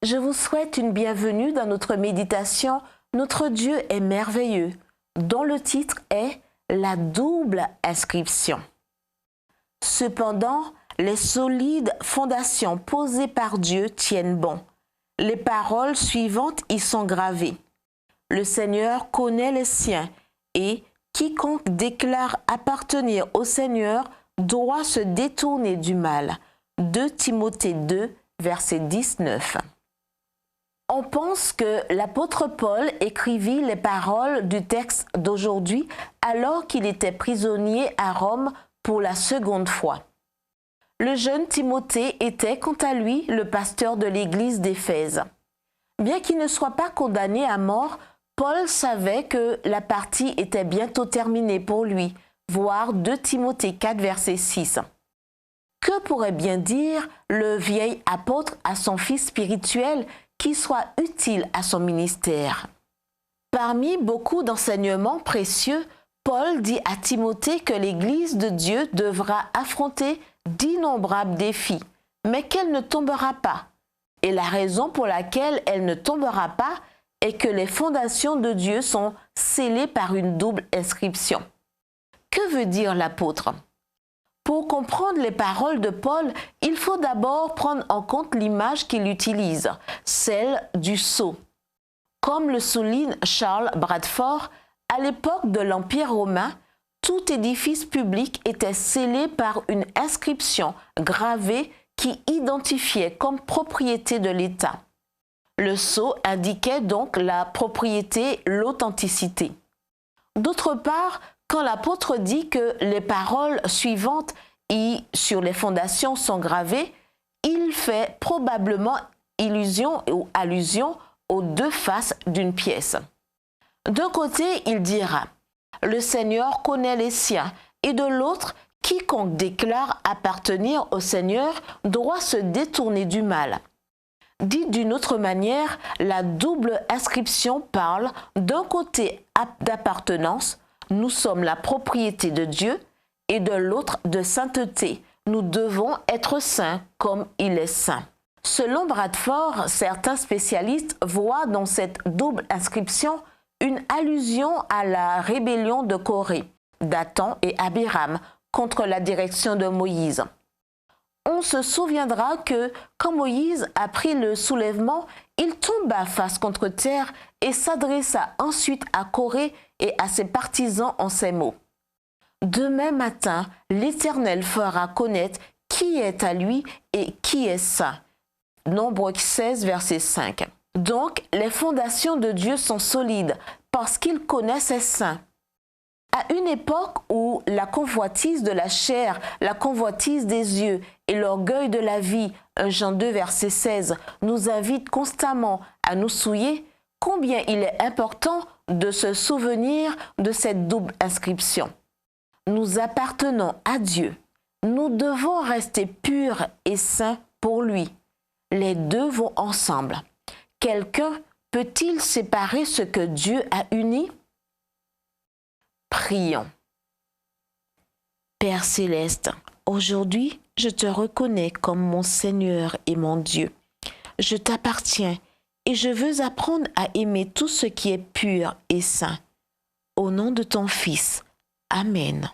Je vous souhaite une bienvenue dans notre méditation « Notre Dieu est merveilleux » dont le titre est « La double inscription ». Cependant, les solides fondations posées par Dieu tiennent bon. Les paroles suivantes y sont gravées. Le Seigneur connaît les siens et quiconque déclare appartenir au Seigneur doit se détourner du mal. 2 Timothée 2, verset 19. On pense que l'apôtre Paul écrivit les paroles du texte d'aujourd'hui alors qu'il était prisonnier à Rome pour la seconde fois. Le jeune Timothée était quant à lui le pasteur de l'église d'Éphèse. Bien qu'il ne soit pas condamné à mort, Paul savait que la partie était bientôt terminée pour lui, voir 2 Timothée 4, verset 6. Que pourrait bien dire le vieil apôtre à son fils spirituel qui soit utile à son ministère? Parmi beaucoup d'enseignements précieux, Paul dit à Timothée que l'Église de Dieu devra affronter d'innombrables défis, mais qu'elle ne tombera pas. Et la raison pour laquelle elle ne tombera pas est que les fondations de Dieu sont scellées par une double inscription. Que veut dire l'apôtre? Pour comprendre les paroles de Paul, il faut d'abord prendre en compte l'image qu'il utilise, celle du sceau. Comme le souligne Charles Bradford, à l'époque de l'Empire romain, tout édifice public était scellé par une inscription gravée qui identifiait comme propriété de l'État. Le sceau indiquait donc la propriété, l'authenticité. D'autre part, quand l'apôtre dit que les paroles suivantes y sur les fondations sont gravées, il fait probablement illusion ou allusion aux deux faces d'une pièce. D'un côté, il dira « Le Seigneur connaît les siens » et de l'autre, « Quiconque déclare appartenir au Seigneur doit se détourner du mal ». Dit d'une autre manière, la double inscription parle d'un côté d'appartenance, nous sommes la propriété de Dieu, et de l'autre de sainteté. Nous devons être saints comme il est saint. Selon Bradford, certains spécialistes voient dans cette double inscription une allusion à la rébellion de Corée, Dathan et Abiram contre la direction de Moïse. On se souviendra que quand Moïse a pris le soulèvement, il tomba face contre terre et s'adressa ensuite à Corée et à ses partisans en ces mots. Demain matin, l'Éternel fera connaître qui est à lui et qui est saint. Nombre 16, verset 5. Donc, les fondations de Dieu sont solides parce qu'il connaît ses saints. À une époque où la convoitise de la chair, la convoitise des yeux et l'orgueil de la vie, 1 Jean 2, verset 16, nous invitent constamment à nous souiller, combien il est important de se souvenir de cette double inscription. Nous appartenons à Dieu. Nous devons rester purs et saints pour lui. Les deux vont ensemble. Quelqu'un peut-il séparer ce que Dieu a uni? Prions. Père céleste, aujourd'hui, je te reconnais comme mon Seigneur et mon Dieu. Je t'appartiens et je veux apprendre à aimer tout ce qui est pur et saint. Au nom de ton Fils. Amen.